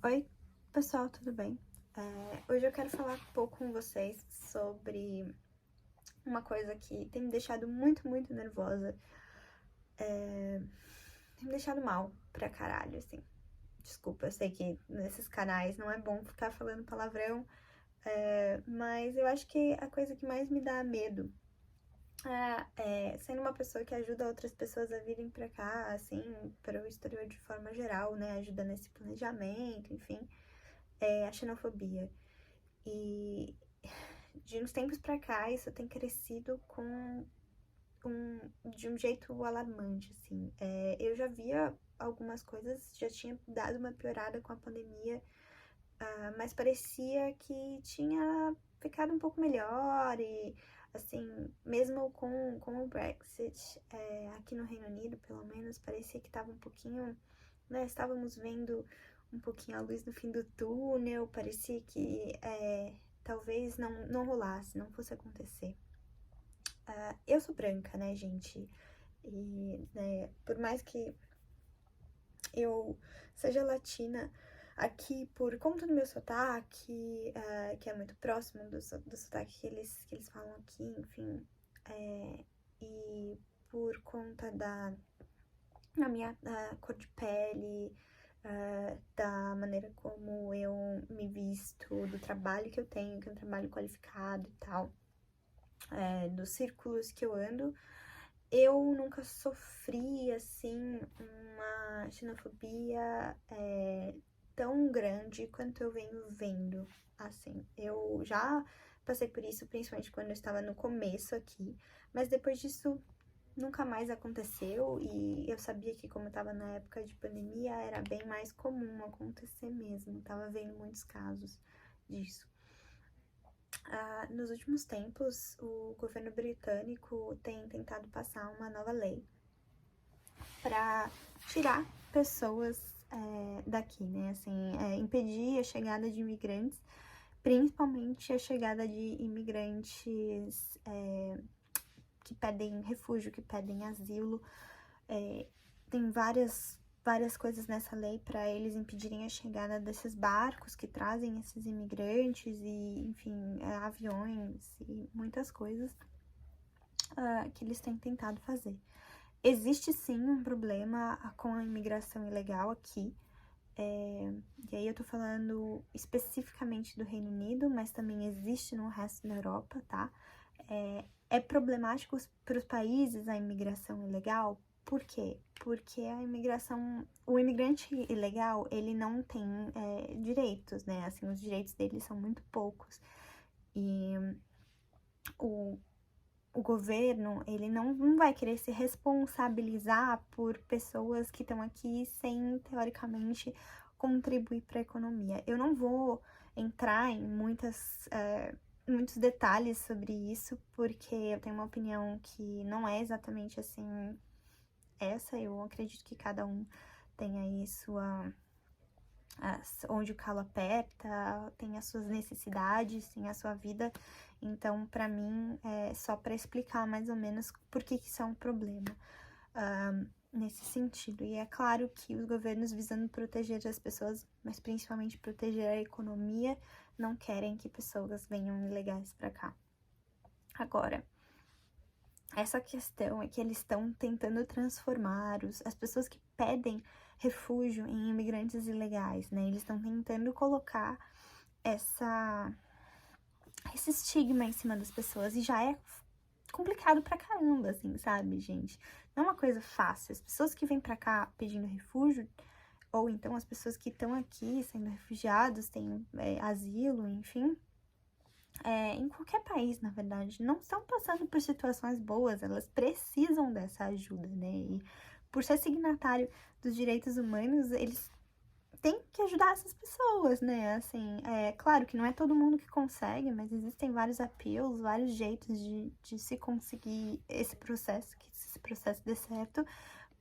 Oi, pessoal, tudo bem? Hoje eu quero falar um pouco com vocês sobre uma coisa que tem me deixado muito nervosa. Tem me deixado mal pra caralho, assim. Desculpa, eu sei que nesses canais não é bom ficar falando palavrão, mas eu acho que a coisa que mais me dá medo sendo uma pessoa que ajuda outras pessoas a virem pra cá, assim, para o exterior de forma geral, né? Ajuda nesse planejamento, enfim, é a xenofobia. E de uns tempos pra cá, isso tem crescido de um jeito alarmante, assim. Eu já via algumas coisas, já tinha dado uma piorada com a pandemia, mas parecia que tinha ficado um pouco melhor e, assim, mesmo com o Brexit, aqui no Reino Unido, pelo menos, parecia que tava um pouquinho, né, estávamos vendo um pouquinho a luz no fim do túnel, parecia que talvez não rolasse, não fosse acontecer. Eu sou branca, né, gente? E, né, por mais que eu seja latina, aqui, por conta do meu sotaque, que é muito próximo do sotaque que eles falam aqui, enfim, e por conta da minha cor de pele, da maneira como eu me visto, do trabalho que eu tenho, que é um trabalho qualificado e tal, dos círculos que eu ando, eu nunca sofri, assim, uma xenofobia tão grande quanto eu venho vendo, assim. Eu já passei por isso, principalmente quando eu estava no começo aqui, mas depois disso nunca mais aconteceu e eu sabia que como eu tava na época de pandemia, era bem mais comum acontecer mesmo, tava vendo muitos casos disso. Nos últimos tempos, o governo britânico tem tentado passar uma nova lei para tirar pessoas daqui, né? Assim, impedir a chegada de imigrantes, principalmente a chegada de imigrantes que pedem refúgio, que pedem asilo. Tem várias coisas nessa lei para eles impedirem a chegada desses barcos que trazem esses imigrantes e, enfim, aviões e muitas coisas que eles têm tentado fazer. Existe sim um problema com a imigração ilegal aqui, e aí eu tô falando especificamente do Reino Unido, mas também existe no resto da Europa, tá? É problemático para os países a imigração ilegal. Por quê? Porque o imigrante ilegal, ele não tem direitos, né? Assim, os direitos dele são muito poucos. E o governo, ele não vai querer se responsabilizar por pessoas que estão aqui sem, teoricamente, contribuir para a economia. Eu não vou entrar em muitos detalhes sobre isso, porque eu tenho uma opinião que não é exatamente assim essa. Eu acredito que cada um tem aí onde o calo aperta, tem as suas necessidades, tem a sua vida. Então, para mim, é só para explicar mais ou menos por que isso é um problema nesse sentido. E é claro que os governos, visando proteger as pessoas, mas principalmente proteger a economia, não querem que pessoas venham ilegais para cá. Agora, essa questão é que eles estão tentando transformar as pessoas que pedem refúgio em imigrantes ilegais, né? Eles estão tentando colocar esse estigma em cima das pessoas e já é complicado pra caramba, assim, sabe, gente? Não é uma coisa fácil. As pessoas que vêm pra cá pedindo refúgio, ou então as pessoas que estão aqui sendo refugiados, têm asilo, enfim, em qualquer país, na verdade, não estão passando por situações boas, elas precisam dessa ajuda, né? E por ser signatário dos direitos humanos, eles têm que ajudar essas pessoas, né? Assim, claro que não é todo mundo que consegue, mas existem vários appeals, vários jeitos de se conseguir esse processo, que esse processo dê certo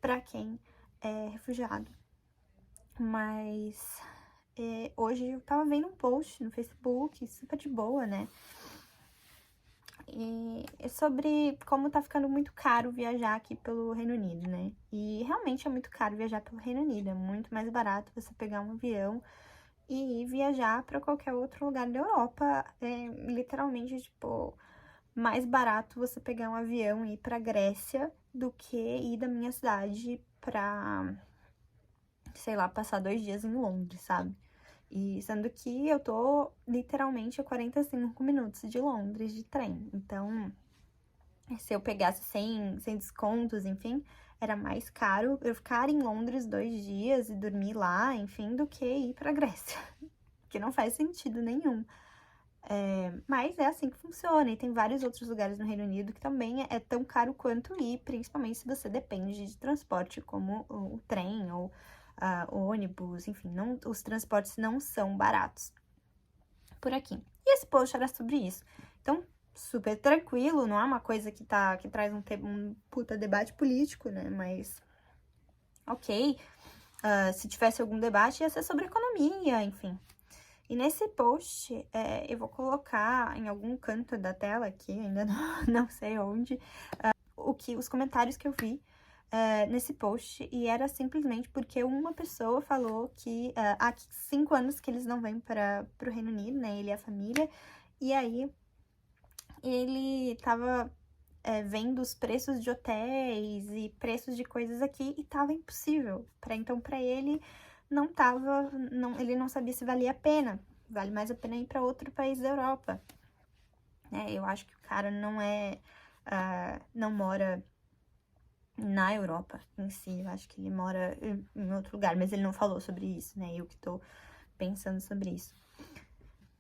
para quem é refugiado. Mas hoje eu tava vendo um post no Facebook, super de boa, né? E é sobre como tá ficando muito caro viajar aqui pelo Reino Unido, né? E realmente é muito caro viajar pelo Reino Unido. É muito mais barato você pegar um avião e viajar para qualquer outro lugar da Europa. É literalmente, tipo, mais barato você pegar um avião e ir pra Grécia do que ir da minha cidade pra, sei lá, passar 2 dias em Londres, sabe? E sendo que eu tô literalmente a 45 minutos de Londres de trem. Então, se eu pegasse sem descontos, enfim, era mais caro eu ficar em Londres 2 dias e dormir lá, enfim, do que ir pra Grécia. Que não faz sentido nenhum. Mas é assim que funciona, e tem vários outros lugares no Reino Unido que também é tão caro quanto ir, principalmente se você depende de transporte como o trem ou o ônibus, enfim, os transportes não são baratos por aqui. E esse post era sobre isso. Então, super tranquilo, não é uma coisa que traz um puta debate político, né? Mas, ok, se tivesse algum debate ia ser sobre economia, enfim. E nesse post, eu vou colocar em algum canto da tela aqui, ainda não sei onde, os comentários que eu vi nesse post. E era simplesmente porque uma pessoa falou que há 5 anos que eles não vêm para o Reino Unido, né? Ele e a família. E aí, ele tava vendo os preços de hotéis e preços de coisas aqui e tava impossível. Então, para ele, ele não sabia se valia a pena. Vale mais a pena ir para outro país da Europa. Eu acho que o cara não mora na Europa em si. Eu acho que ele mora em outro lugar, mas ele não falou sobre isso, né? Eu que tô pensando sobre isso.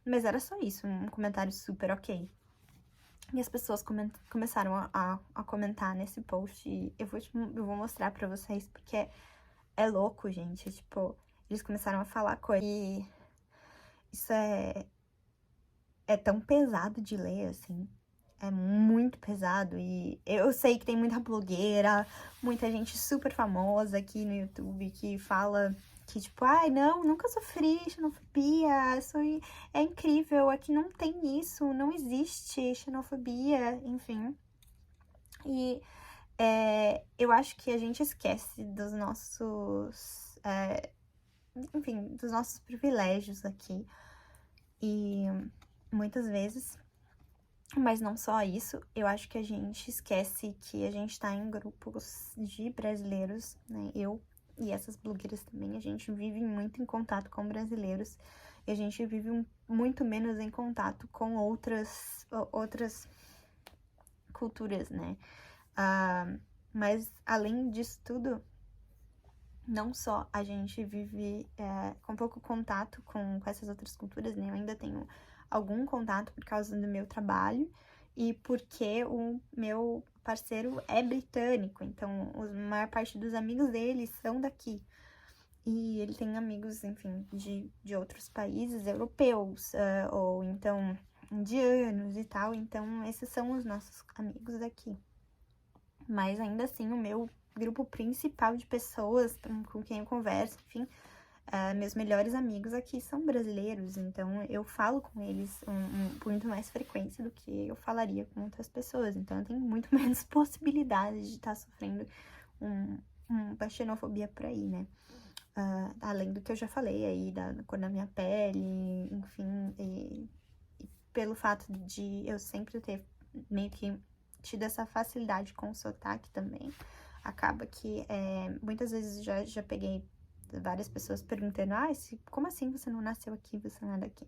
Mas era só isso, um comentário super ok. E as pessoas começaram a comentar nesse post. E eu vou mostrar pra vocês, porque é louco, gente. Tipo, eles começaram a falar coisa. E isso é tão pesado de ler, assim. É muito pesado. E eu sei que tem muita blogueira, muita gente super famosa aqui no YouTube que fala que, tipo, ai, não, nunca sofri xenofobia, é incrível, aqui não tem isso, não existe xenofobia, enfim. E eu acho que a gente esquece dos nossos, enfim, dos nossos privilégios aqui. E muitas vezes, mas não só isso, eu acho que a gente esquece que a gente tá em grupos de brasileiros, né? Eu e essas blogueiras também, a gente vive muito em contato com brasileiros e a gente vive muito menos em contato com outras culturas, né? Mas além disso tudo, não só a gente vive com pouco contato com essas outras culturas, né? Eu ainda tenho algum contato por causa do meu trabalho e porque o meu parceiro é britânico, então a maior parte dos amigos dele são daqui. E ele tem amigos, enfim, de outros países europeus, ou então indianos e tal, então esses são os nossos amigos daqui. Mas ainda assim, o meu grupo principal de pessoas com quem eu converso, enfim, meus melhores amigos aqui são brasileiros, então eu falo com eles com muito mais frequência do que eu falaria com outras pessoas. Então eu tenho muito menos possibilidade de estar sofrendo uma xenofobia por aí, né? Além do que eu já falei aí, da cor da minha pele, enfim, e pelo fato de eu sempre ter meio que tido essa facilidade com o sotaque também, acaba que muitas vezes já peguei várias pessoas perguntando, como assim você não nasceu aqui, você não é daqui?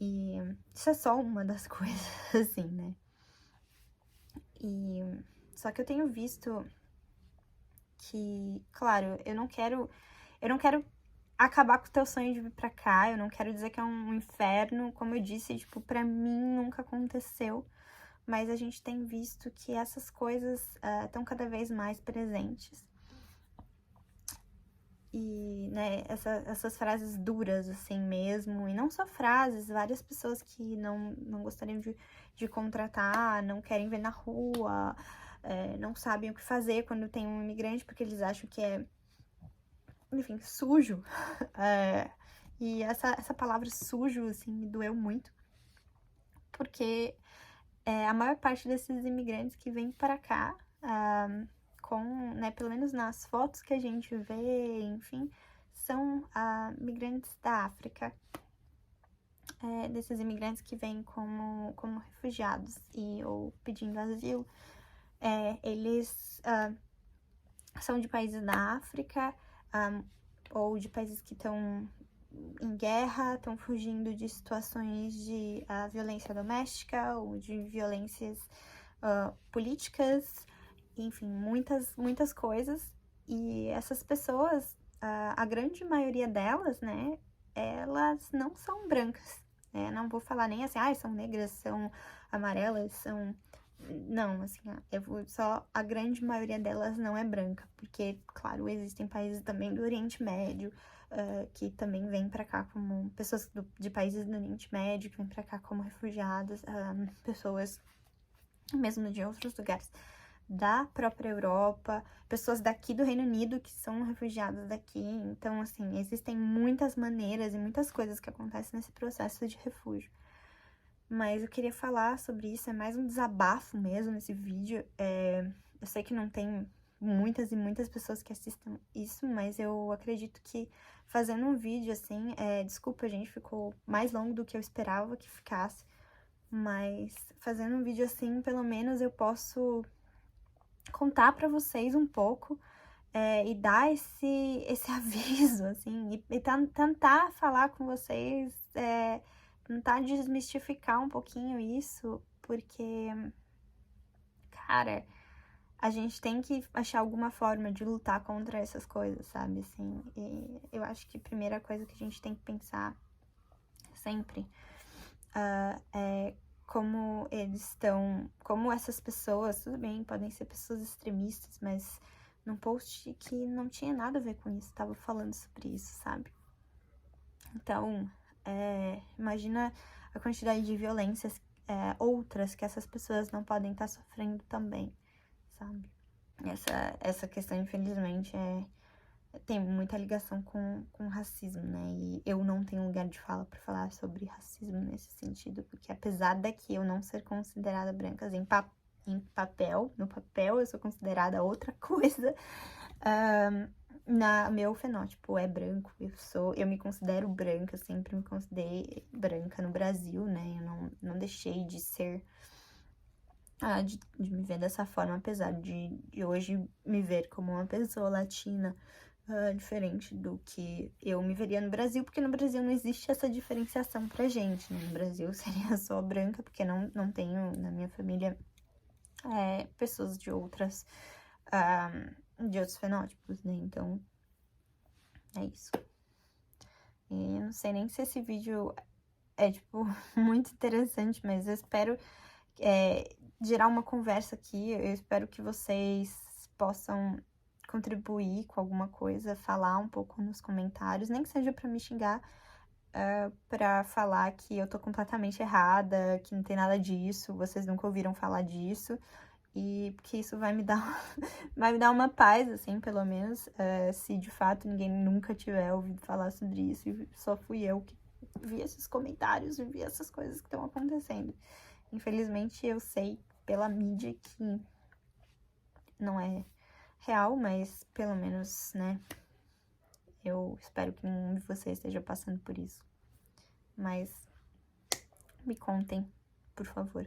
E isso é só uma das coisas, assim, né? Só que eu tenho visto que, claro, eu não quero acabar com o teu sonho de vir pra cá, eu não quero dizer que é um inferno, como eu disse, tipo, pra mim nunca aconteceu, mas a gente tem visto que essas coisas estão cada vez mais presentes. E, né, essas frases duras, assim mesmo, e não só frases, várias pessoas que não gostariam de contratar, não querem ver na rua, não sabem o que fazer quando tem um imigrante, porque eles acham que enfim, sujo. E essa palavra sujo, assim, me doeu muito, porque a maior parte desses imigrantes que vêm para cá, né, pelo menos nas fotos que a gente vê, enfim, são migrantes da África, desses imigrantes que vêm como refugiados ou pedindo asilo. Eles são de países da África, ou de países que estão em guerra, estão fugindo de situações de violência doméstica ou de violências políticas, enfim, muitas coisas. E essas pessoas, a grande maioria delas, né, elas não são brancas. Não vou falar nem assim, são negras, são amarelas, são... Não, assim, só a grande maioria delas não é branca, porque, claro, existem países também do Oriente Médio, que também vêm pra cá como pessoas de países do Oriente Médio, que vêm pra cá como refugiadas, pessoas mesmo de outros lugares da própria Europa, pessoas daqui do Reino Unido que são refugiadas daqui. Então, assim, existem muitas maneiras e muitas coisas que acontecem nesse processo de refúgio. Mas eu queria falar sobre isso, é mais um desabafo mesmo nesse vídeo. Eu sei que não tem muitas e muitas pessoas que assistam isso, mas eu acredito que fazendo um vídeo assim, desculpa, gente, ficou mais longo do que eu esperava que ficasse, mas fazendo um vídeo assim, pelo menos eu posso contar pra vocês um pouco e dar esse aviso, assim, e tentar falar com vocês, tentar desmistificar um pouquinho isso, porque, cara, a gente tem que achar alguma forma de lutar contra essas coisas, sabe, assim, e eu acho que a primeira coisa que a gente tem que pensar sempre é como eles estão, como essas pessoas, tudo bem, podem ser pessoas extremistas, mas num post que não tinha nada a ver com isso, tava falando sobre isso, sabe? Então, imagina a quantidade de violências outras que essas pessoas não podem estar sofrendo também, sabe? Essa questão, infelizmente, tem muita ligação com racismo, né? E eu não tenho lugar de fala para falar sobre racismo nesse sentido, porque apesar daqui eu não ser considerada branca em papel, no papel eu sou considerada outra coisa, meu fenótipo é branco, eu me considero branca, sempre me considerei branca no Brasil, né? Eu não deixei de ser, de me ver dessa forma, apesar de hoje me ver como uma pessoa latina, diferente do que eu me veria no Brasil, porque no Brasil não existe essa diferenciação pra gente, né? No Brasil seria só branca, porque não tenho na minha família pessoas de outros fenótipos, né? Então, é isso. E eu não sei nem se esse vídeo é, tipo, muito interessante, mas eu espero gerar uma conversa aqui. Eu espero que vocês possam contribuir com alguma coisa, falar um pouco nos comentários, nem que seja pra me xingar, pra falar que eu tô completamente errada, que não tem nada disso, vocês nunca ouviram falar disso, e que isso vai me dar uma paz, assim, pelo menos, se de fato ninguém nunca tiver ouvido falar sobre isso, e só fui eu que vi esses comentários e vi essas coisas que estão acontecendo. Infelizmente, eu sei pela mídia que não é real, mas pelo menos, né, eu espero que nenhum de vocês esteja passando por isso. Mas me contem, por favor.